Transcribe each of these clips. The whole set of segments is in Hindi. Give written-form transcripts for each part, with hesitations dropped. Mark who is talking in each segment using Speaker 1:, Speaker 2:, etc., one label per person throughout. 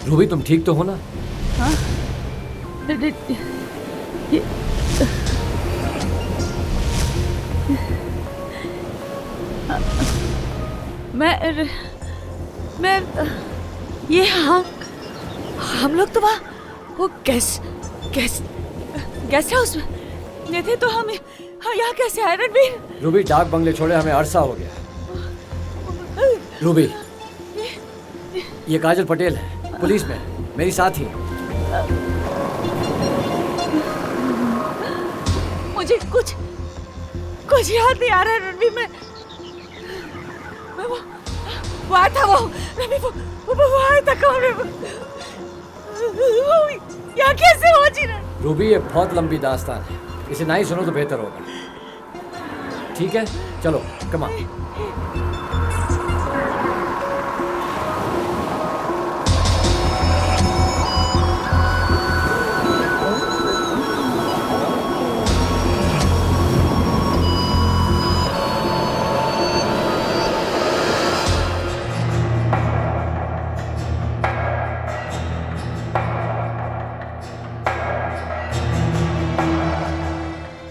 Speaker 1: रूबी, तुम ठीक तो हो ना?
Speaker 2: हाँ? मैं ये हम लोग तो वहाँ वो गैस हाउस में ये थे, तो हम यहाँ कैसे आए रणवीर?
Speaker 1: रूबी, डाक बंगले छोड़े हमें अरसा हो गया। रूबी, ये काजल पटेल है, पुलिस में मेरी साथी।
Speaker 2: मुझे कुछ याद नहीं आ रहा रणवीर। मैं वो आया था, वो रणवीर, वो आया था कमरे में। यहाँ कैसे हो जी?
Speaker 1: रूबी, ये बहुत लंबी दास्तान है, इसे ना ही सुनो तो बेहतर होगा। ठीक है, चलो कम ऑन।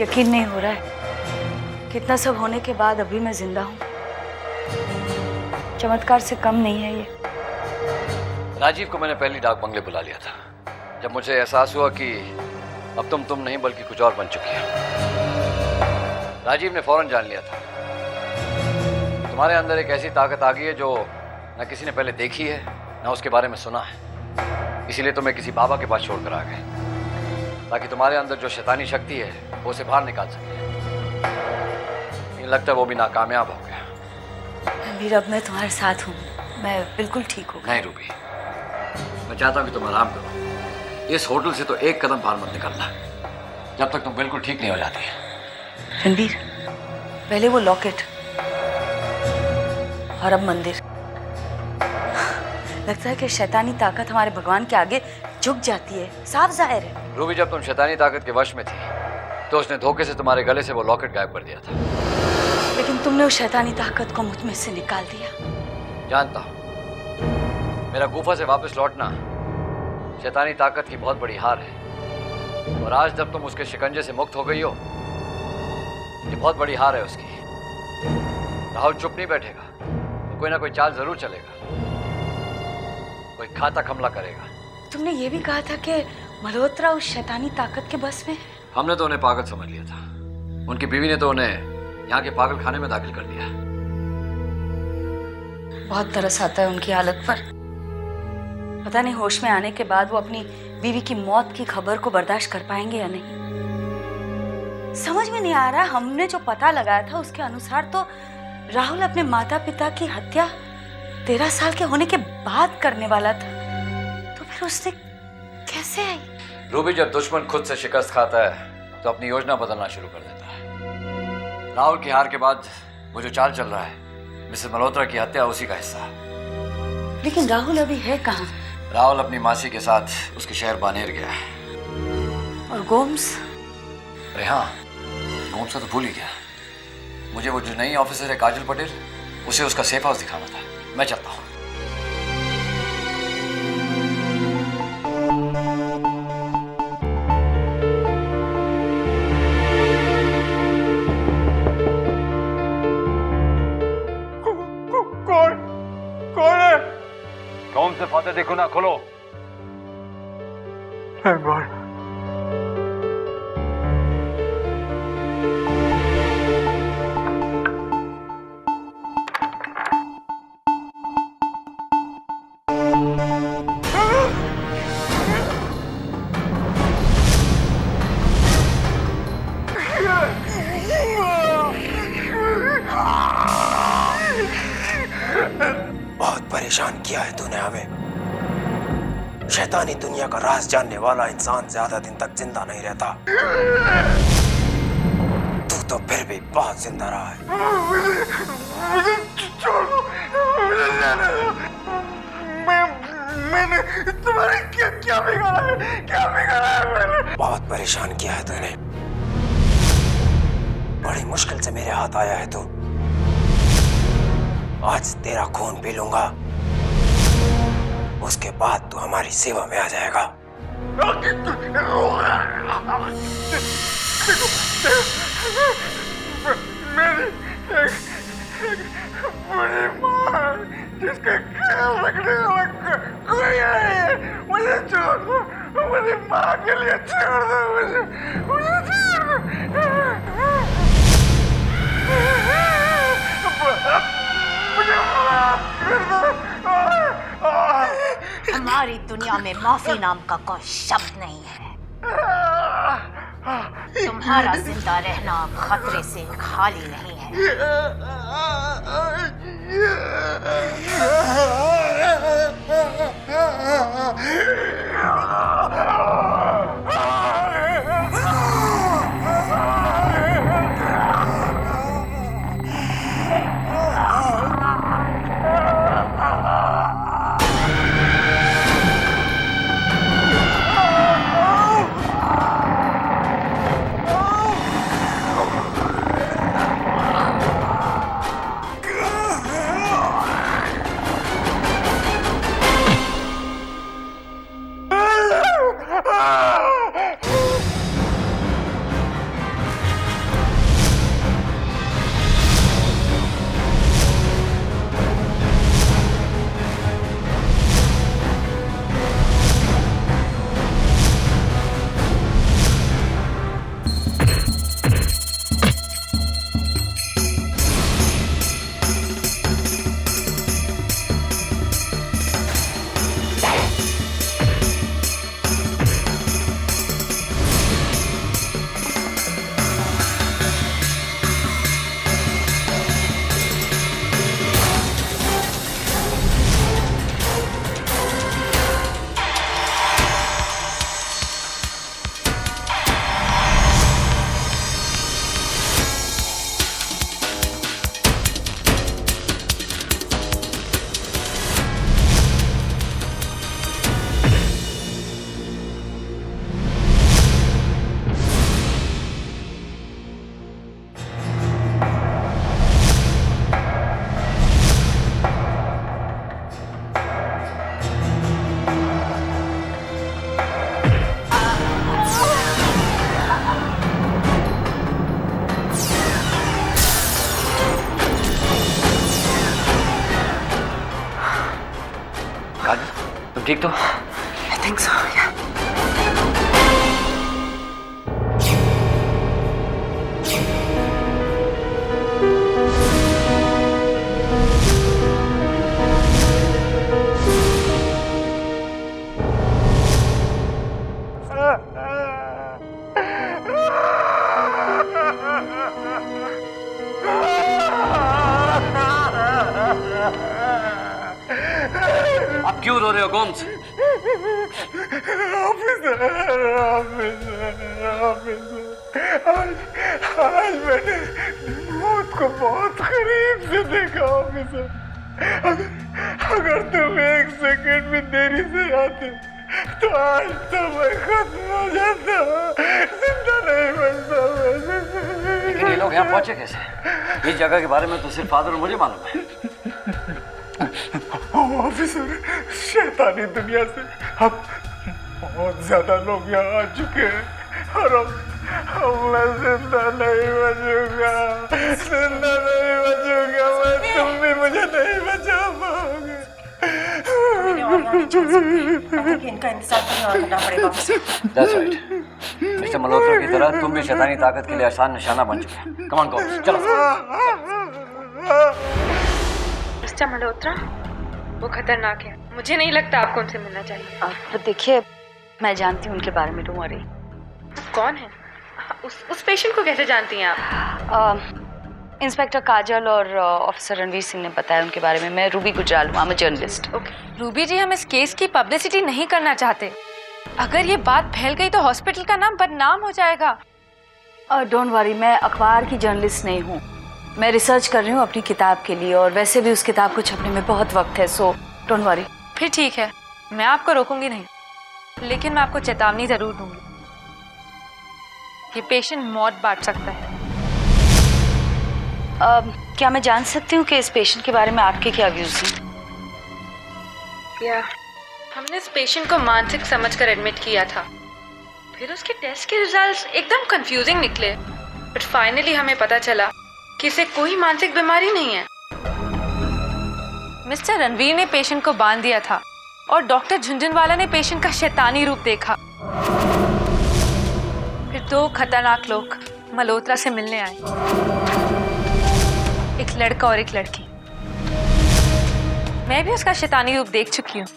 Speaker 3: यकीन नहीं हो रहा है, कितना सब होने के बाद अभी मैं जिंदा हूँ। चमत्कार से कम नहीं है ये।
Speaker 1: राजीव को मैंने पहली डाक बंगले बुला लिया था, जब मुझे एहसास हुआ कि अब तुम नहीं बल्कि कुछ और बन चुकी है। राजीव ने फौरन जान लिया था तुम्हारे अंदर एक ऐसी ताकत आ गई है जो न किसी ने पहले देखी है न उसके बारे में सुना है। इसीलिए तुम्हें किसी बाबा के पास छोड़कर आ गए, ताकि तुम्हारे अंदर जो शैतानी शक्ति है वो उसे बाहर निकाल सके। ये लगता है वो भी नाकामयाब हो गया।
Speaker 3: रणवीर, अब मैं तुम्हारे साथ हूँ, मैं बिल्कुल ठीक हूँ।
Speaker 1: नहीं रूबी, मैं चाहता हूँ कि तुम आराम करो। इस होटल से तो एक कदम बाहर मत निकलना जब तक तुम बिल्कुल ठीक नहीं हो जाती।
Speaker 3: रणवीर, पहले वो लॉकेट और अब मंदिर। लगता है कि शैतानी ताकत हमारे भगवान के आगे झुक जाती है, साफ जाहिर है।
Speaker 1: रूबी, जब तुम शैतानी ताकत के वश में थी तो उसने धोखे से तुम्हारे गले से वो लॉकेट गायब कर दिया था।
Speaker 3: लेकिन तुमने उस शैतानी ताकत को मुझ में से निकाल दिया।
Speaker 1: जानता हूँ, मेरा गुफा से वापस लौटना शैतानी ताकत की बहुत बड़ी हार है, और आज जब तुम उसके शिकंजे से मुक्त हो गई हो, ये बहुत बड़ी हार है उसकी। राहुल चुप नहीं बैठेगा, तो कोई ना कोई चाल जरूर चलेगा, कोई घातक हमला करेगा।
Speaker 3: तुमने ये भी कहा था कि मल्होत्रा उस शैतानी ताकत के बस में।
Speaker 1: हमने तो उन्हें पागल समझ लिया था, उनकी बीवी ने तो उन्हें यहाँ के पागल खाने में दाखिल कर दिया।
Speaker 3: बहुत तरस आता है उनकी हालत पर। पता नहीं होश में आने के बाद वो अपनी बीवी की मौत की खबर को बर्दाश्त कर पाएंगे या नहीं। समझ में नहीं आ रहा। हमने जो पता लगाया था उसके अनुसार तो राहुल अपने माता पिता की हत्या 13 साल के होने के बाद करने वाला था, तो फिर उसने कैसे आई?
Speaker 1: रूबी, जब दुश्मन खुद से शिकस्त खाता है तो अपनी योजना बदलना शुरू कर देता है। राहुल की हार के बाद वो जो चाल चल रहा है, मिसेस मल्होत्रा की हत्या उसी का हिस्सा है।
Speaker 3: लेकिन राहुल अभी है कहाँ?
Speaker 1: राहुल अपनी मासी के साथ उसके शहर बानेर गया है।
Speaker 3: और गोम्स?
Speaker 1: अरे हाँ, गोम्स का तो भूल ही गया। मुझे वो जो नई ऑफिसर है काजल पटेल, उसे उसका सेफ हाउस दिखाना था। मैं चलता हूँ।
Speaker 4: कौन है? कौन से फाते देखो ना, खोलो।
Speaker 5: बहुत परेशान किया है तूने हमें। शैतानी दुनिया का राज जानने वाला इंसान ज्यादा दिन तक जिंदा नहीं रहता। तू तो फिर भी बहुत जिंदा रहा है।
Speaker 6: मुझे छोड़ दो, मुझे जाने दो। मैंने तुम्हारे क्या बिगाड़ा है? क्या बिगाड़ा है मैंने?
Speaker 5: बहुत परेशान किया है तूने। बड़ी मुश्किल से मेरे हाथ आया है तू। आज तेरा खून पी लूंगा, उसके बाद तू हमारी सेवा में आ जाएगा।
Speaker 6: मेरी बड़ी माँ जिसका ख्याल रखने वाला कोई नहीं है, मुझे छोड़ दो। मेरी माँ के लिए छोड़ दो मुझे छोड़ दो। मुझे माफ कर दो।
Speaker 7: हमारी दुनिया में माफी नाम का कोई शब्द नहीं है। तुम्हारा जिंदा रहना खतरे से खाली नहीं है।
Speaker 1: तुम ठीक तो?
Speaker 3: I think so, yeah.
Speaker 1: आप क्यों रो रहे हो गोम्स?
Speaker 6: आज मैंने मौत को बहुत करीब से देखा ऑफिसर। अगर तुम एक सेकंड भी देरी से आते तो आज तो मैं खत्म हो जाता, जिंदा नहीं बनता।
Speaker 1: लेकिन ये लोग यहाँ पहुंचे कैसे? इस जगह के बारे में तो सिर्फ फादर और मुझे मालूम है।
Speaker 6: ऑफिसर, शैतानी दुनिया से अब बहुत ज्यादा लोग यहाँ आ चुके हैं और अब मैं जिंदा नहीं बचूंगा, जिंदा नहीं बचूंगा मैं। तुम भी मुझे नहीं बचा पाओगे।
Speaker 7: इनका इंतजार करना पड़ेगा।
Speaker 1: That's right. मिस्टर मल्होत्रा की तरह तुम भी शैतानी ताकत के लिए आसान निशाना बन चुके हैं। Come on, गोम्स, चलो।
Speaker 8: मिस्टर मल्होत्रा, वो खतरनाक है। मुझे नहीं लगता आपको उनसे मिलना चाहिए।
Speaker 3: तो देखिए, मैं जानती हूँ उनके बारे में, डोंट वरी।
Speaker 8: कौन है? उस पेशेंट को कैसे जानती हैं आप?
Speaker 3: इंस्पेक्टर काजल और ऑफिसर रणवीर सिंह ने बताया उनके बारे में। मैं रूबी गुजराल हूँ, I am a journalist.
Speaker 8: Okay Ruby ji, हम इस केस की पब्लिसिटी नहीं करना चाहते। अगर ये बात फैल गई तो हॉस्पिटल का नाम बदनाम हो जाएगा।
Speaker 3: डोंट वरी, मैं अखबार की जर्नलिस्ट नहीं हूँ, मैं रिसर्च कर रही हूँ अपनी किताब के लिए, और वैसे भी उस किताब को छपने में बहुत वक्त है, सो डोंट वरी।
Speaker 8: फिर ठीक है, मैं आपको रोकूंगी नहीं, लेकिन मैं आपको चेतावनी जरूर दूंगी। ये पेशेंट मौत बांट सकता है।
Speaker 3: क्या मैं जान सकती हूँ कि इस पेशेंट के बारे में आपके क्या व्यूज हैं?
Speaker 8: या हमने इस पेशेंट को मानसिक समझकर एडमिट किया था, फिर उसके टेस्ट के रिजल्ट्स एकदम कंफ्यूजिंग निकले, बट फाइनली हमें पता चला कि इसे कोई मानसिक बीमारी नहीं है। मिस्टर रणवीर ने पेशेंट को बांध दिया था और डॉक्टर झुंझुनवाला ने पेशेंट का शैतानी रूप देखा। फिर दो खतरनाक लोग मल्होत्रा से मिलने आए, एक लड़का और एक लड़की। मैं भी उसका शैतानी रूप देख चुकी हूँ।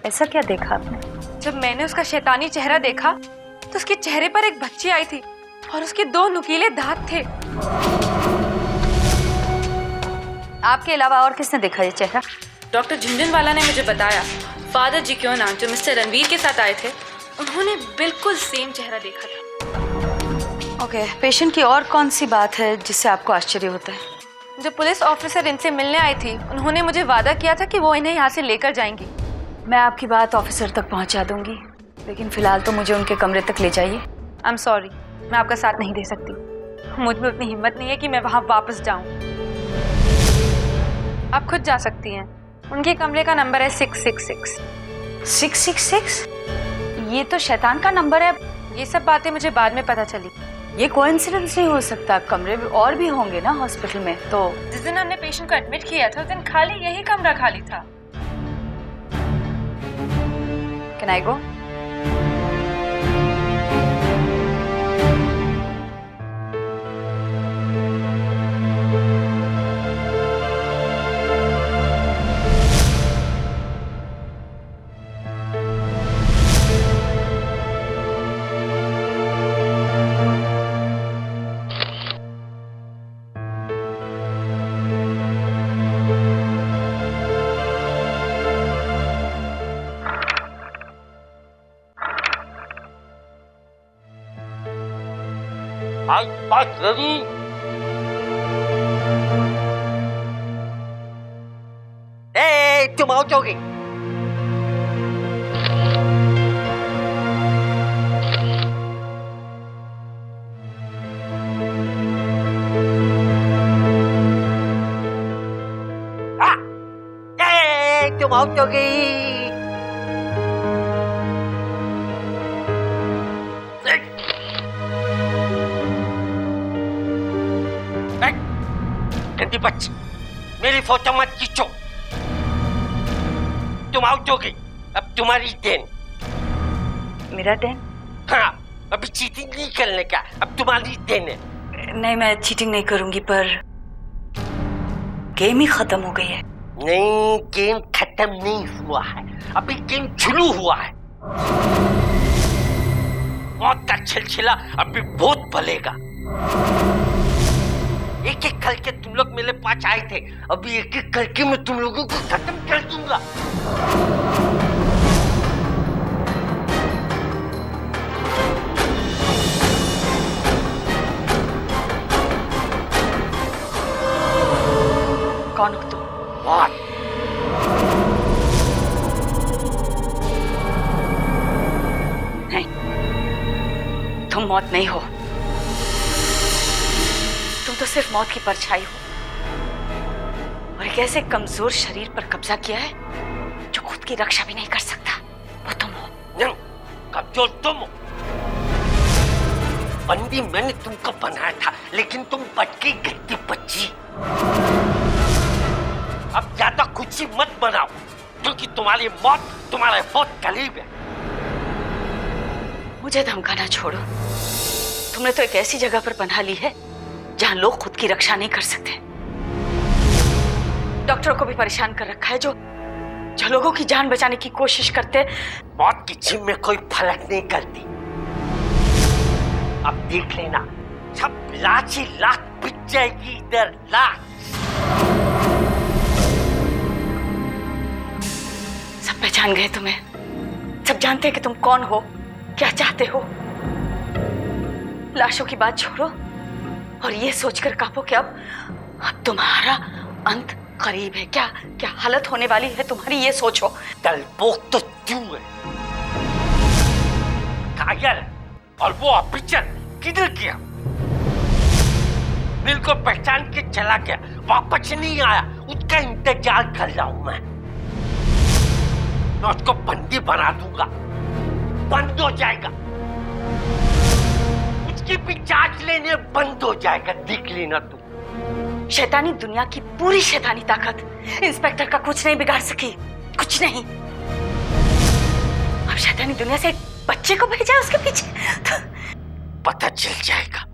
Speaker 3: ऐसा क्या देखा आपने?
Speaker 8: जब मैंने उसका शैतानी चेहरा देखा तो उसके चेहरे पर एक बच्ची आई थी और उसके 2 नुकीले दांत थे।
Speaker 3: आपके अलावा और किसने देखा ये चेहरा?
Speaker 8: डॉक्टर झुंझुनवाला ने मुझे बताया। फादर जी क्यों नाम जो मिस्टर रणवीर के साथ आए थे, उन्होंने बिल्कुल सेम चेहरा देखा था।
Speaker 3: ओके, पेशेंट की और कौन सी बात है जिससे आपको आश्चर्य होता है?
Speaker 8: जो पुलिस ऑफिसर इनसे मिलने आई थी, उन्होंने मुझे वादा किया था कि वो इन्हें यहाँ से लेकर जाएंगी।
Speaker 3: मैं आपकी बात ऑफिसर तक पहुँचा दूंगी, लेकिन फिलहाल तो मुझे उनके कमरे तक ले जाइए।
Speaker 8: आई एम सॉरी, मैं आपका साथ नहीं दे सकती। मुझ में उतनी हिम्मत नहीं है कि मैं वहाँ वापस जाऊँ। आप खुद जा सकती हैं। उनके कमरे का नंबर है 666।
Speaker 3: 666? ये तो शैतान का नंबर है।
Speaker 8: ये सब बातें मुझे बाद में पता चली।
Speaker 3: ये कोइंसिडेंस नहीं हो सकता, कमरे और भी होंगे ना हॉस्पिटल में। तो
Speaker 8: जिस दिन हमने पेशेंट को एडमिट किया था उस दिन खाली यही कमरा खाली था।
Speaker 3: कैन आई गो?
Speaker 9: तुम आओ जाओगे? तुम आओ जाओगे? गंदी बच्ची, मेरी फोटो मत खींचो। तुम आउट हो गई, अब तुम्हारी देन।
Speaker 3: मेरा देन?
Speaker 9: हाँ, अभी चीटिंग नहीं करने का, अब तुम्हारी देन है।
Speaker 3: नहीं, मैं चीटिंग नहीं करूंगी, पर गेम ही खत्म हो गई है।
Speaker 9: नहीं, गेम खत्म नहीं हुआ है, अभी गेम शुरू हुआ है। मौत का छिलछिला अभी बहुत बलेगा। एक एक करके तुम लोग मेरे पास आए थे, अभी एक एक करके मैं तुम लोगों को खत्म कर दूंगा।
Speaker 3: कौन हो तुम?
Speaker 9: मौत।
Speaker 3: नहीं, तुम मौत नहीं हो। तुम तो सिर्फ मौत की परछाई हो, और एक ऐसे कमजोर शरीर पर कब्जा किया है जो खुद की रक्षा भी नहीं कर सकता। वो तुम हो।
Speaker 9: नहीं, कमजोर तुम हो। बंदी मैंने तुमको बनाया था, लेकिन तुम भटकी गई बच्ची। अब ज्यादा खुशी मत बनाओ, क्योंकि तुम्हारी मौत तुम्हारे बहुत करीब है।
Speaker 3: मुझे धमकाना छोड़ो। तुमने तो एक ऐसी जगह पर पनाह ली है जहां लोग खुद की रक्षा नहीं कर सकते। डॉक्टरों को भी परेशान कर रखा है जो लोगों की जान बचाने की कोशिश करते।
Speaker 9: मौत की जिम में कोई फर्क नहीं करती। अब देख लेना, सब लाख ही लाख बिक जाएगी इधर, लाख।
Speaker 3: सब पहचान गए तुम्हें, सब जानते हैं कि तुम कौन हो, क्या चाहते हो। लाशों की बात छोड़ो और ये सोचकर कांपो कि अब तुम्हारा अंत करीब है। क्या क्या हालत होने वाली है तुम्हारी, ये सोचो।
Speaker 9: डरपोक तो तू है कायल, और वो ऑफिसर किधर गया? दिल को पहचान के चला गया, वापस नहीं आया, उसका इंतजार कर रहा हूं मैं उसको बंदी बना दूंगा, बंद हो जाएगा, उसकी भी जांच लेने बंद हो जाएगा, देख लेना तू।
Speaker 3: शैतानी दुनिया की पूरी शैतानी ताकत इंस्पेक्टर का कुछ नहीं बिगाड़ सकी, कुछ नहीं। अब शैतानी दुनिया से एक बच्चे को भेजा है उसके पीछे, तो
Speaker 9: पता चल जाएगा,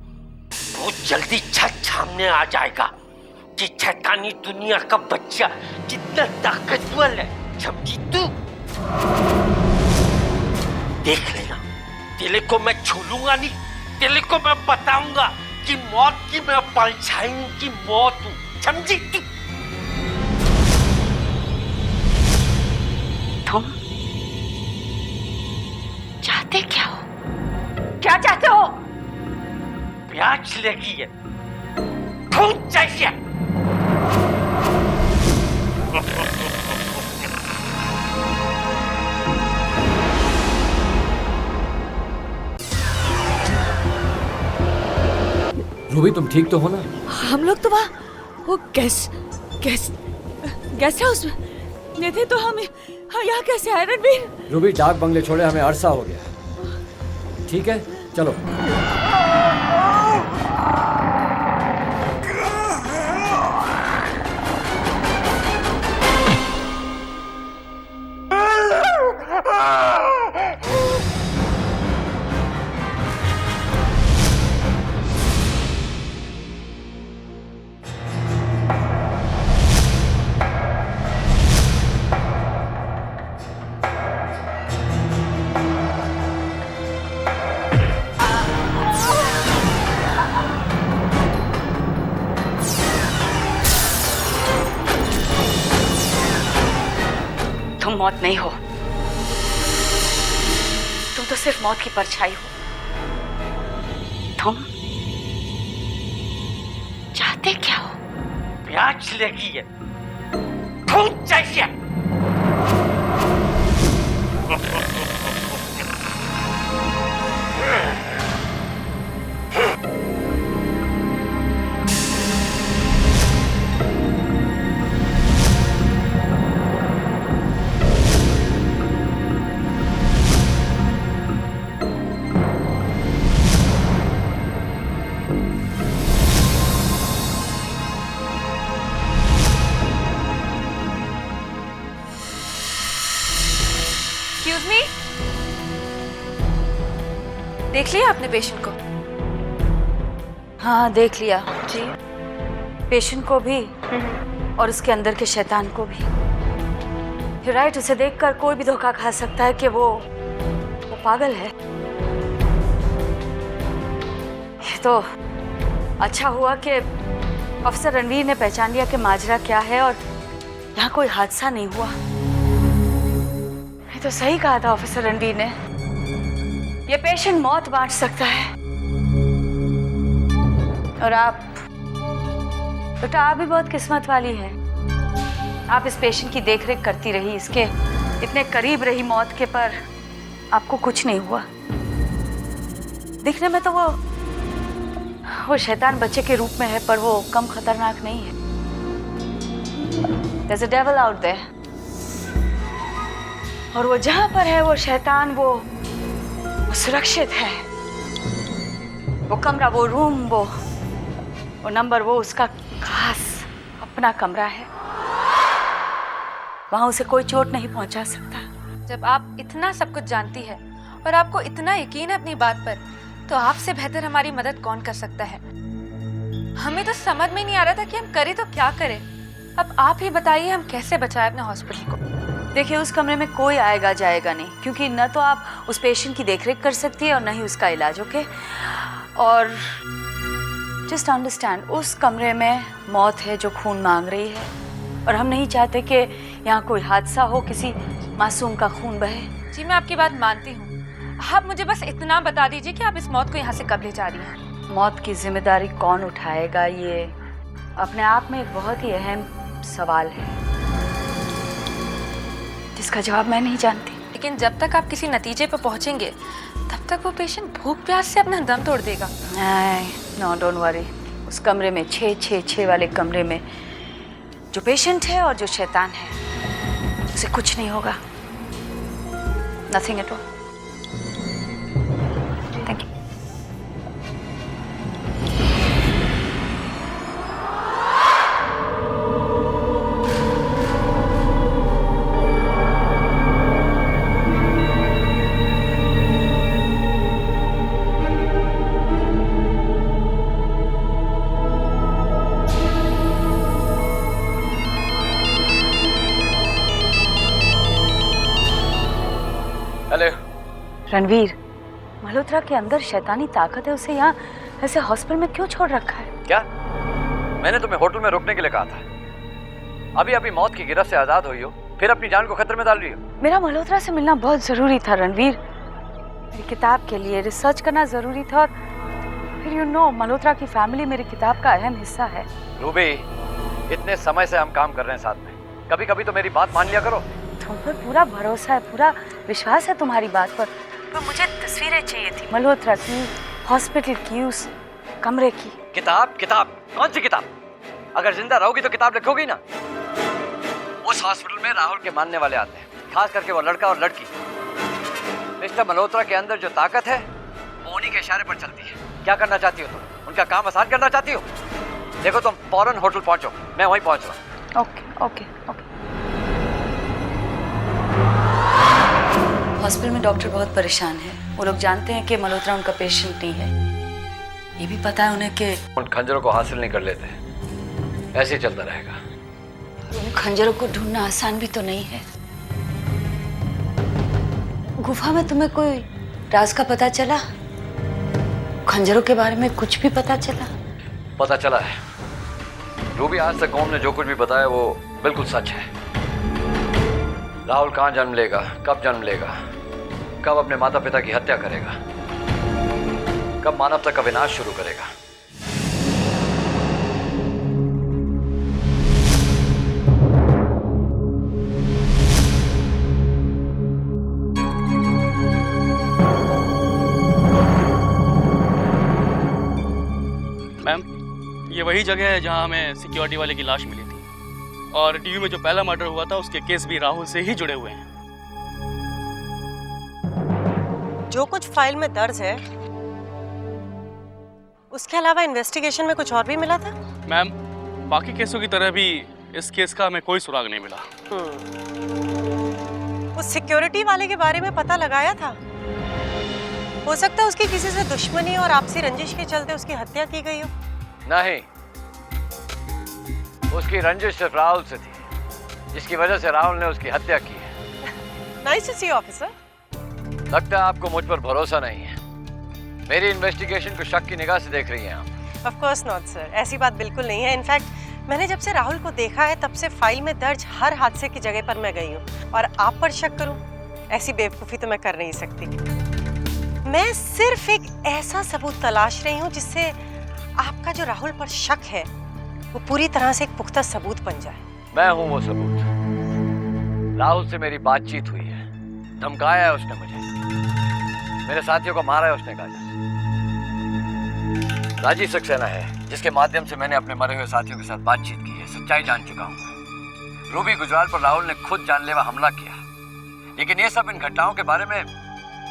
Speaker 9: बहुत जल्दी छत सामने आ जाएगा कि शैतानी दुनिया का बच्चा कितना ताकतवर है, समझी तू? देख लेना, तेरे को मैं छोड़ूंगा नहीं, तेरे को मैं बताऊंगा कि मौत की मैं परछाई की मौत हूं, समझी तू?
Speaker 3: तुम चाहते क्या हो, क्या चाहते हो?
Speaker 9: प्यास लगी है, खून चाहिए।
Speaker 1: रूबी तुम ठीक तो हो ना?
Speaker 2: हम लोग तो वहाँ वो गेस्ट हाउस में थे, तो हम यहाँ कैसे आए रणवीर?
Speaker 1: रूबी डाक बंगले छोड़े हमें अरसा हो गया। ठीक है चलो।
Speaker 3: तुम मौत नहीं हो, तुम तो सिर्फ मौत की परछाई हो। तुम चाहते क्या हो?
Speaker 9: प्यास लगी है, खून चाहिए।
Speaker 8: एक्सक्यूज मी, देख लिया आपने पेशेंट को?
Speaker 3: हाँ देख लिया जी, पेशेंट को भी और उसके अंदर के शैतान को भी। राइट, उसे देखकर कोई भी धोखा खा सकता है कि वो पागल है। ये तो अच्छा हुआ कि अफसर रणवीर ने पहचान लिया कि माजरा क्या है और यहाँ कोई हादसा नहीं हुआ। ये तो सही कहा था ऑफिसर रणवीर ने, ये पेशेंट मौत बांट सकता है। और आप बेटा, आप भी बहुत किस्मत वाली है, आप इस पेशेंट की देखरेख करती रही, इसके इतने करीब रही मौत के, पर आपको कुछ नहीं हुआ। दिखने में तो वो शैतान बच्चे के रूप में है, पर वो कम खतरनाक नहीं है। There's a devil out there। और वो जहां पर है वो शैतान, वो सुरक्षित है। वो कमरा, वो रूम, वो नंबर, वो उसका खास अपना कमरा है। वहां उसे कोई चोट नहीं पहुंचा सकता।
Speaker 8: जब आप इतना सब कुछ जानती है और आपको इतना यकीन है अपनी बात पर, तो आपसे बेहतर हमारी मदद कौन कर सकता है? हमें तो समझ में नहीं आ रहा था कि हम करें तो क्या करें। अब आप ही बताइए हम कैसे बचाएं अपने हॉस्पिटल को।
Speaker 3: देखिए, उस कमरे में कोई आएगा जाएगा नहीं, क्योंकि न तो आप उस पेशेंट की देखरेख कर सकती है और न ही उसका इलाज। ओके, और जस्ट अंडरस्टैंड, उस कमरे में मौत है जो खून मांग रही है, और हम नहीं चाहते कि यहाँ कोई हादसा हो, किसी मासूम का खून बहे।
Speaker 8: जी मैं आपकी बात मानती हूँ, आप मुझे बस इतना बता दीजिए कि आप इस मौत को यहाँ से कब ले जा रही हैं।
Speaker 3: मौत की जिम्मेदारी कौन उठाएगा, ये अपने आप में एक बहुत ही अहम सवाल है जिसका जवाब मैं नहीं जानती।
Speaker 8: लेकिन जब तक आप किसी नतीजे पर पहुँचेंगे तब तक वो पेशेंट भूख प्यास से अपना दम तोड़ देगा।
Speaker 3: नो डोंट वरी, उस कमरे में 6 वाले कमरे में जो पेशेंट है और जो शैतान है, उसे कुछ नहीं होगा। Nothing at all. Thank you.
Speaker 1: Hello
Speaker 3: Ranveer, Malhotra के अंदर शैतानी ताकत है, उसे यहाँ ऐसे हॉस्पिटल में क्यों छोड़ रखा है?
Speaker 1: क्या? मैंने तुम्हें होटल में रुकने के लिए कहा था। अभी अभी मौत की गिरफ्त से आजाद हुई हो, फिर अपनी जान को खतरे में डाल रही हो।
Speaker 3: मेरा मल्होत्रा से मिलना बहुत जरूरी था रणवीर, मेरी किताब के लिए रिसर्च करना जरूरी था, और फिर मल्होत्रा की फैमिली मेरी किताब का अहम हिस्सा है।
Speaker 1: रूबी, इतने समय से हम काम कर रहे हैं साथ में, कभी कभी तो मेरी बात मान लिया करो।
Speaker 3: तुम पर पूरा भरोसा है, पूरा विश्वास है तुम्हारी बात पर मुझे तस्वीरें चाहिए थी मल्होत्रा की, हॉस्पिटल की, उस कमरे की।
Speaker 1: किताब? किताब? कौन सी किताब? अगर जिंदा रहोगी तो किताब लिखोगी ना। उस हॉस्पिटल में राहुल के मानने वाले आते हैं, खास करके वो लड़का और लड़की। मिस्टर मल्होत्रा के अंदर जो ताकत है वो उन्हीं के इशारे पर चलती है। क्या करना चाहती हो तुम? उनका काम आसान करना चाहती हो? देखो तुम फौरन होटल पहुंचो, मैं वहीं पहुंच रहा हूँ।
Speaker 3: ओके। हॉस्पिटल में डॉक्टर बहुत परेशान है। वो लोग जानते हैं कि मल्होत्रा उनका पेशेंट नहीं है। ये भी पता है उन्हें कि
Speaker 1: उन खंजरों को हासिल नहीं कर लेते, ऐसे ही चलता रहेगा।
Speaker 3: उन खंजरों को ढूंढना आसान भी तो नहीं है। गुफा में तुम्हें कोई राज का पता चला? खंजरों के बारे में कुछ भी पता चला?
Speaker 1: पता चला है रूबी, आज तक ओम ने जो कुछ भी बताया वो बिल्कुल सच है। राहुल कहाँ जन्म लेगा, कब जन्म लेगा, कब अपने माता पिता की हत्या करेगा, कब मानवता का विनाश शुरू करेगा।
Speaker 10: मैम, ये वही जगह है जहां हमें सिक्योरिटी वाले की लाश मिली थी, और टीवी में जो पहला मर्डर हुआ था उसके केस भी राहुल से ही जुड़े हुए हैं।
Speaker 11: जो कुछ फाइल में दर्ज है उसके अलावा इन्वेस्टिगेशन में कुछ और भी मिला था?
Speaker 10: मैम, बाकी केसों की तरह भी इस केस का हमें कोई सुराग नहीं मिला।
Speaker 11: उस सिक्योरिटी वाले के बारे में पता लगाया था? हो सकता है उसकी किसी से दुश्मनी और आपसी रंजिश के चलते उसकी हत्या की गई हो।
Speaker 1: नहीं, उसकी रंजिश सिर्फ राहुल से थी, जिसकी वजह से राहुल ने उसकी हत्या की है।
Speaker 11: Nice to see officer.
Speaker 1: लगता है आपको मुझ पर भरोसा नहीं है। मेरी इन्वेस्टिगेशन को शक की निगाह से देख रही हैं आप।
Speaker 11: ऑफ कोर्स नॉट सर, ऐसी बात बिल्कुल नहीं है। इनफैक्ट मैंने जब से राहुल को देखा है तब से फाइल में दर्ज हर हादसे की जगह पर मैं गई हूँ, और आप पर शक करूँ, ऐसी बेवकूफ़ी तो मैं कर नहीं सकती। मैं सिर्फ एक ऐसा सबूत तलाश रही हूँ जिससे आपका जो राहुल पर शक है वो पूरी तरह से एक पुख्ता सबूत बन जाए। मैं हूँ वो सबूत।
Speaker 1: राहुल से मेरी बातचीत हुई है, धमकाया है उसने मुझे, मेरे साथियों को मारा है उसने। काजल, राजीव सक्सेना है जिसके माध्यम से मैंने अपने मरे हुए साथियों के साथ बातचीत की है। सच्चाई जान चुका हूँ। रूबी गुजराल पर राहुल ने खुद जानलेवा हमला किया, लेकिन ये सब इन घटनाओं के बारे में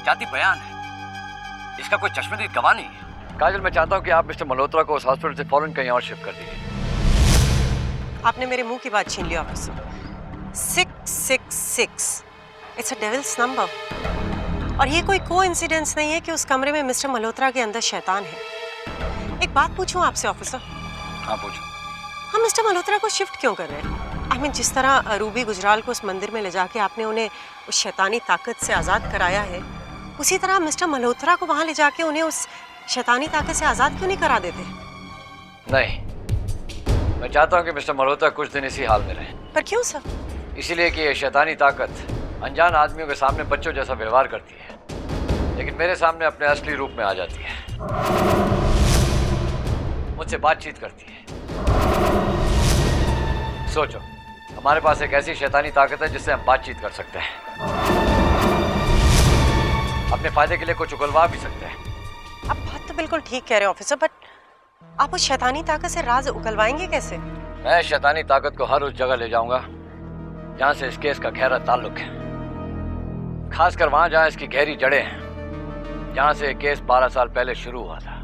Speaker 1: जाती बयान है, इसका कोई चश्मदीद गवाह नहीं है। काजल, मैं चाहता हूँ कि आप मिस्टर मल्होत्रा को उस हॉस्पिटल से फौरन कहीं और शिफ्ट कर दीजिए।
Speaker 11: आपने मेरे मुंह की बात छीन ली officer. 666 it's a devil's number, और ये कोई कोइंसिडेंस नहीं है कि उस कमरे में मिस्टर मल्होत्रा के अंदर शैतान है। एक बात पूछूं आपसे ऑफिसर?
Speaker 1: हाँ पूछो।
Speaker 11: हम मिस्टर मल्होत्रा को शिफ्ट क्यों कर रहे हैं? आई मीन, जिस तरह रूबी गुजराल को उस मंदिर में ले जाके आपने उन्हें उस शैतानी ताकत से आज़ाद कराया है, उसी तरह मिस्टर मल्होत्रा को वहाँ ले जाके उन्हें उस शैतानी ताकत से आजाद क्यों नहीं करा देते?
Speaker 1: नहीं, मैं चाहता हूँ कि मिस्टर मल्होत्रा कुछ दिन इसी हाल में रहे।
Speaker 11: पर क्यों सर?
Speaker 1: इसीलिए कि ये शैतानी ताकत अनजान आदमियों के सामने बच्चों जैसा व्यवहार करती है, लेकिन मेरे सामने अपने असली रूप में आ जाती है, मुझसे बातचीत करती है। सोचो, हमारे पास एक ऐसी शैतानी ताकत है जिससे हम बातचीत कर सकते हैं, अपने फायदे के लिए कुछ उगलवा भी सकते हैं।
Speaker 11: आप बात तो बिल्कुल ठीक कह रहे हैं ऑफिसर, बट आप उस शैतानी ताकत से राज उगलवाएंगे कैसे?
Speaker 1: मैं शैतानी ताकत को हर उस जगह ले जाऊंगा जहां से इस केस का गहरा ताल्लुक है, खासकर वहां जहां इसकी गहरी जड़ें हैं, जहां से केस 12 साल पहले शुरू हुआ था।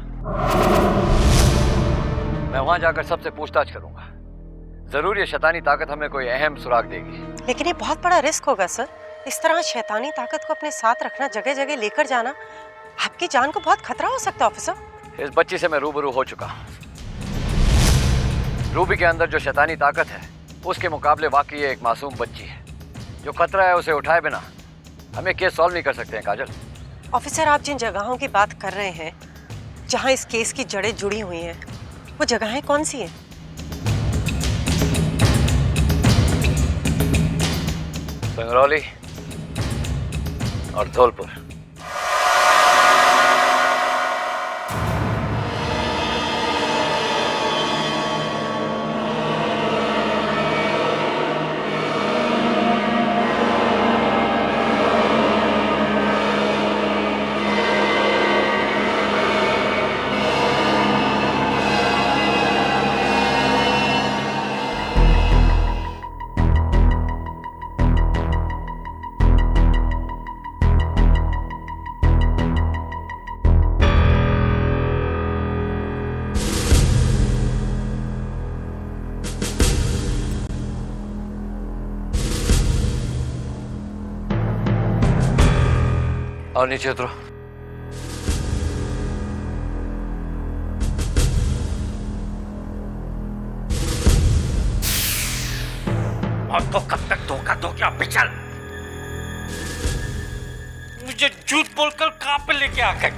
Speaker 1: मैं वहां जाकर सबसे पूछताछ करूंगा। जरूर ये शैतानी ताकत हमें कोई अहम सुराग देगी।
Speaker 11: लेकिन ये बहुत बड़ा रिस्क होगा सर। इस तरह शैतानी ताकत को अपने साथ रखना, जगह जगह लेकर जाना, आपकी जान को बहुत खतरा हो सकता है ऑफिसर।
Speaker 1: इस बच्ची से मैं रूबरू हो चुका हूं। रूबी के अंदर जो शैतानी ताकत है उसके मुकाबले वाकई ये एक मासूम बच्ची है। जो खतरा है उसे उठाए बिना हमें केस सॉल्व नहीं कर सकते हैं काजल।
Speaker 11: ऑफिसर, आप जिन जगहों की बात कर रहे हैं जहां इस केस की जड़ें जुड़ी हुई हैं, वो जगहें कौन सी हैं?
Speaker 1: बंगरौली और धौलपुर। और नीचे उतरो।
Speaker 9: और तो कब तक धोखा दोगे आप? चल, मुझे झूठ बोलकर कहां पे लेके आ गए?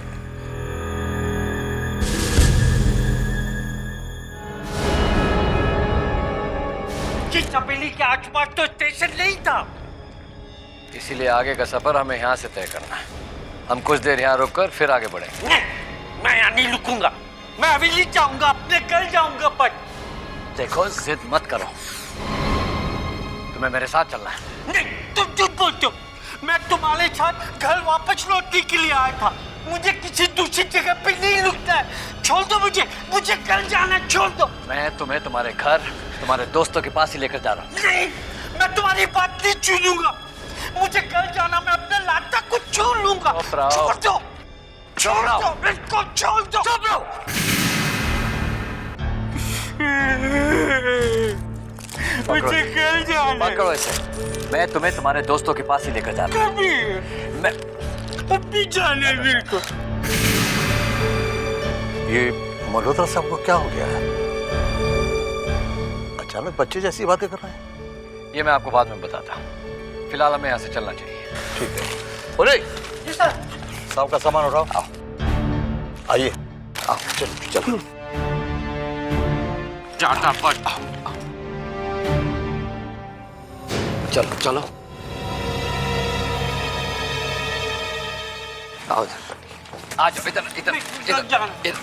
Speaker 9: जिस चपेली के आसपास तो स्टेशन नहीं था,
Speaker 1: इसीलिए आगे का सफर हमें यहाँ से तय करना है। हम कुछ देर यहाँ रुककर फिर आगे बढ़ेंगे।
Speaker 9: मैं यहाँ नहीं रुकूंगा। मैं अभी नहीं जाऊंगा, अपने घर जाऊंगा। पर
Speaker 1: देखो, जिद मत करो, तुम्हें मेरे साथ चलना है।
Speaker 9: नहीं, तुम झूठ बोलते हो। मैं तुम्हारे साथ घर वापस लौटने के लिए आया था। मुझे किसी दूसरी जगह पे नहीं रुकना है। छोड़ दो मुझे, मुझे घर जाना है, छोड़ दो।
Speaker 1: मैं तुम्हें तुम्हारे घर, तुम्हारे दोस्तों के पास ही लेकर जा रहा हूँ।
Speaker 9: नहीं, मैं तुम्हारी बात नहीं छूलूंगा। मुझे घर जाना, मैं अपने लाता को छोड़ लूंगा। छोड़ दो, छोड़ दो, इसको छोड़ दो। मुझे घर जाना है।
Speaker 1: पकड़ो इसे। मैं तुम्हें तुम्हारे दोस्तों के पास ही लेकर जा रहा हूँ। मैं
Speaker 9: अभी जाना है मेरे को।
Speaker 6: ये मल्होत्रा साहब को क्या हो गया है? अचानक बच्चे जैसी बातें कर रहे हैं।
Speaker 1: ये मैं आपको बाद में बताता हूँ। फिलहाल हमें यहाँ से चलना चाहिए।
Speaker 6: ठीक है। अरे
Speaker 9: जी सर।
Speaker 6: साहब का सामान उठाओ। आओ, आइए। आओ, चलो चलो।
Speaker 9: जाता पर
Speaker 1: चलो चलो। आओ, आ जाओ। इधर इधर इधर
Speaker 9: जाना।
Speaker 1: इधर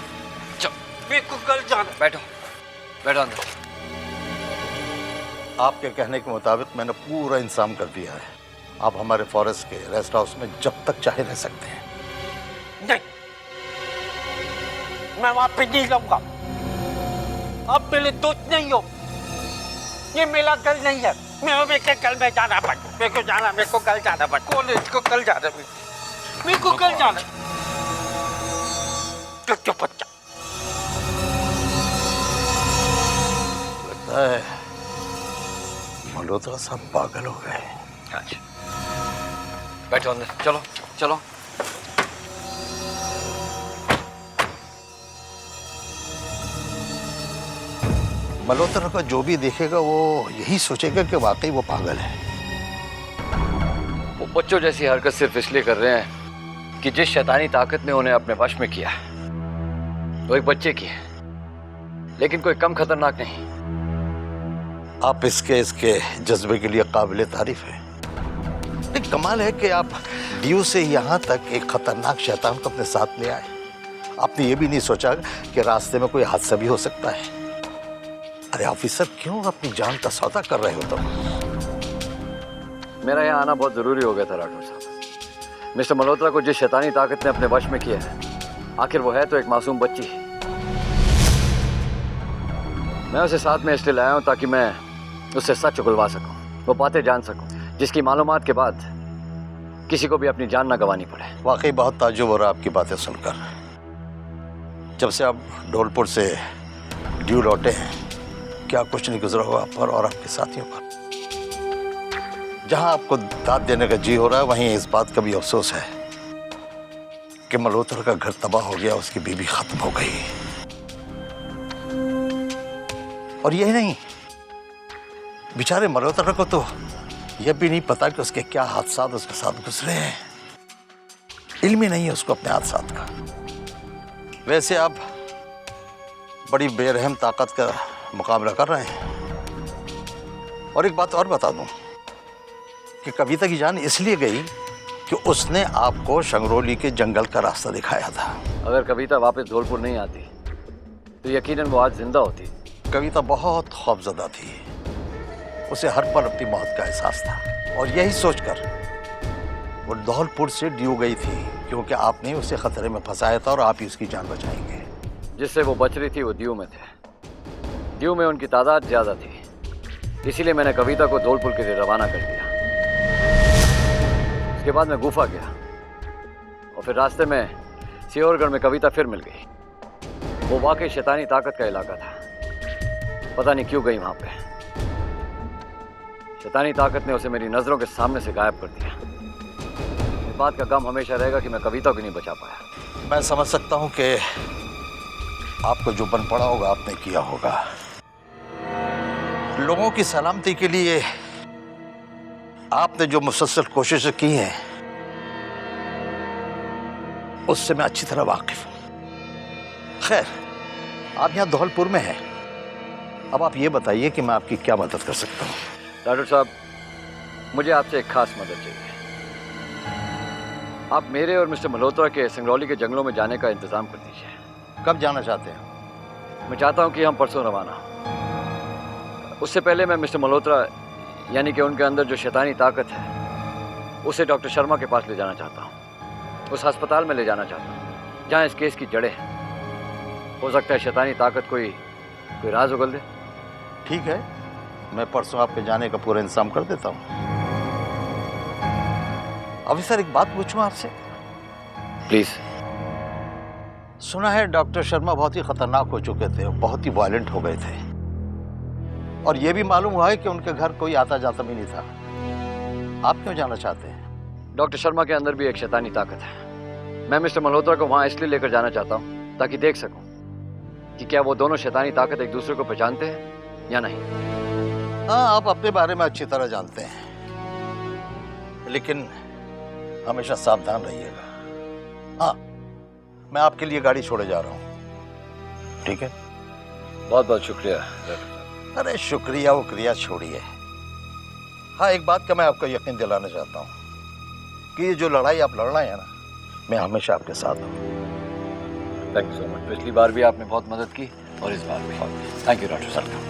Speaker 1: चलो।
Speaker 9: मेरे को कल जाना।
Speaker 1: बैठो, बैठो अंदर।
Speaker 6: आपके कहने के मुताबिक मैंने पूरा इंतजाम कर दिया है। आप हमारे फॉरेस्ट के रेस्ट हाउस में जब तक चाहे रह सकते हैं।
Speaker 9: नहीं, मैं वहां पे नहीं रहूंगा। आप मेरे दोस्त नहीं हो। ये मेरा घर नहीं है। मेरे कल में जाना पड़। मेरे को जाना, मेरे को कल जाना पड़। कॉलेज को कल जाना, मेरे को कल जाना। चुप बच्चा।
Speaker 6: लगता है मल्होत्रा साहब पागल हो गए।
Speaker 1: अच्छा, बैठो अंदर। चलो चलो।
Speaker 6: मल्होत्रा का जो भी देखेगा वो यही सोचेगा कि वाकई वो पागल है।
Speaker 1: वो बच्चों जैसी हरकत सिर्फ इसलिए कर रहे हैं कि जिस शैतानी ताकत ने उन्हें अपने वश में किया वो एक बच्चे की है, लेकिन कोई कम खतरनाक नहीं।
Speaker 12: आप इसके जज्बे के लिए काबिल तारीफ है। लेकिन कमाल है कि आप ड्यू से यहाँ तक एक खतरनाक शैतान को अपने साथ ले आए। आपने ये भी नहीं सोचा कि रास्ते में कोई हादसा भी हो सकता है। अरे ऑफिसर, क्यों अपनी जान का सौदा कर रहे हो तुम?
Speaker 1: मेरा यहाँ आना बहुत जरूरी हो गया था राठौर साहब। मिस्टर मल्होत्रा को जिस शैतानी ताकत ने अपने वश में किया है, आखिर वो है तो एक मासूम बच्ची। मैं उसे साथ में इसलिए लाया हूँ ताकि मैं उससे सच उगलवा सकूं, वो बातें जान सकूं जिसकी मालूमात के बाद किसी को भी अपनी जान ना गंवानी पड़े।
Speaker 12: वाकई बहुत ताज्जुब हो रहा आपकी बातें सुनकर। जब से आप धौलपुर से ड्यू लौटे हैं, क्या कुछ नहीं गुजरा हुआ आप पर और आपके साथियों पर? जहां आपको दाद देने का जी हो रहा है, वहीं इस बात का भी अफसोस है कि मल्होत्रा का घर तबाह हो गया, उसकी बीवी खत्म हो गई। और यही नहीं, बेचारे मल्होत्रा को तो यह भी नहीं पता कि उसके क्या हादसा उसके साथ गुजरे हैं। इल्म ही नहीं है उसको अपने हादसा का। वैसे आप बड़ी बेरहम ताकत का मुकाबला कर रहे हैं। और एक बात और बता दूं कि कविता की जान इसलिए गई कि उसने आपको शंगरोली के जंगल का रास्ता दिखाया था।
Speaker 1: अगर कविता वापस धौलपुर नहीं आती तो यकीनन वो आज जिंदा होती।
Speaker 12: कविता बहुत खौफजदा थी, उसे हर पल अपनी मौत का एहसास था और यही सोचकर वो धौलपुर से ड्यू गई थी, क्योंकि आपने उसे खतरे में फंसाया था और आप ही उसकी जान बचाएंगे।
Speaker 1: जिससे वो बच रही थी वो ड्यू में थे। ड्यू में उनकी तादाद ज्यादा थी, इसीलिए मैंने कविता को धौलपुर के लिए रवाना कर दिया। उसके बाद मैं गुफा गया और फिर रास्ते में सियोरगढ़ में कविता फिर मिल गई। वो वाकई शैतानी ताकत का इलाका था, पता नहीं क्यों गई वहां पे। शैतानी ताकत ने उसे मेरी नजरों के सामने से गायब कर दिया। इस बात का गम हमेशा रहेगा कि मैं कविता को नहीं बचा पाया।
Speaker 12: मैं समझ सकता हूं कि आपको जो बन पड़ा होगा आपने किया होगा। लोगों की सलामती के लिए आपने जो मुसलसल कोशिशें की हैं, उससे मैं अच्छी तरह वाकिफ हूं। खैर, आप यहां धौलपुर में हैं। अब आप ये बताइए कि मैं आपकी क्या मदद कर सकता हूं?
Speaker 1: डॉक्टर साहब, मुझे आपसे एक खास मदद चाहिए। आप मेरे और मिस्टर मल्होत्रा के सिंगरौली के जंगलों में जाने का इंतजाम कर दीजिए।
Speaker 12: कब जाना चाहते हैं?
Speaker 1: मैं चाहता हूं कि हम परसों रवाना हों। उससे पहले मैं मिस्टर मल्होत्रा यानी कि उनके अंदर जो शैतानी ताकत है, उसे डॉक्टर शर्मा के पास ले जाना चाहता हूं। उस अस्पताल में ले जाना चाहता हूं जहां इस केस की जड़ें हैं। हो सकता है शैतानी ताकत कोई राज उगल दे।
Speaker 12: ठीक है, मैं परसों आपके जाने का पूरा इंतजाम कर देता हूं। अभी सर एक बात पूछूं आपसे?
Speaker 1: प्लीज।
Speaker 12: सुना है डॉक्टर शर्मा बहुत ही खतरनाक हो चुके थे, बहुत ही वायलेंट हो गए थे, और यह भी मालूम हुआ है कि उनके घर कोई आता जाता भी नहीं था। आप क्यों जाना चाहते हैं?
Speaker 1: डॉक्टर शर्मा के अंदर भी एक शैतानी ताकत है। मैं मिस्टर मल्होत्रा को वहां इसलिए लेकर जाना चाहता हूं ताकि देख सकूं कि क्या वो दोनों शैतानी ताकत एक दूसरे को पहचानते हैं या नहीं।
Speaker 12: हाँ, आप अपने बारे में अच्छी तरह जानते हैं, लेकिन हमेशा सावधान रहिएगा। हाँ, मैं आपके लिए गाड़ी छोड़े जा रहा हूँ। ठीक है?
Speaker 1: बहुत बहुत शुक्रिया।
Speaker 12: अरे शुक्रिया वुक्रिया छोड़िए। हाँ, एक बात का मैं आपको यकीन दिलाना चाहता हूँ कि ये जो लड़ाई आप लड़ रहे हैं ना, मैं हमेशा आपके साथ हूँ।
Speaker 1: Thank you so much. पिछली बार भी आपने बहुत मदद की और इस बार भी। थैंक यू डॉक्टर साहब।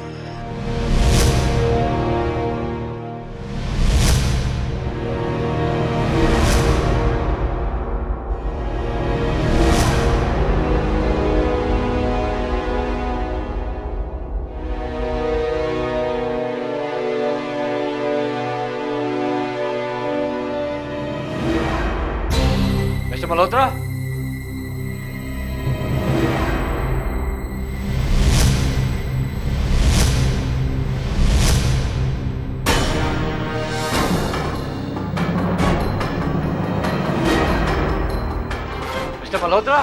Speaker 1: Mister Malhotra, mister Malhotra.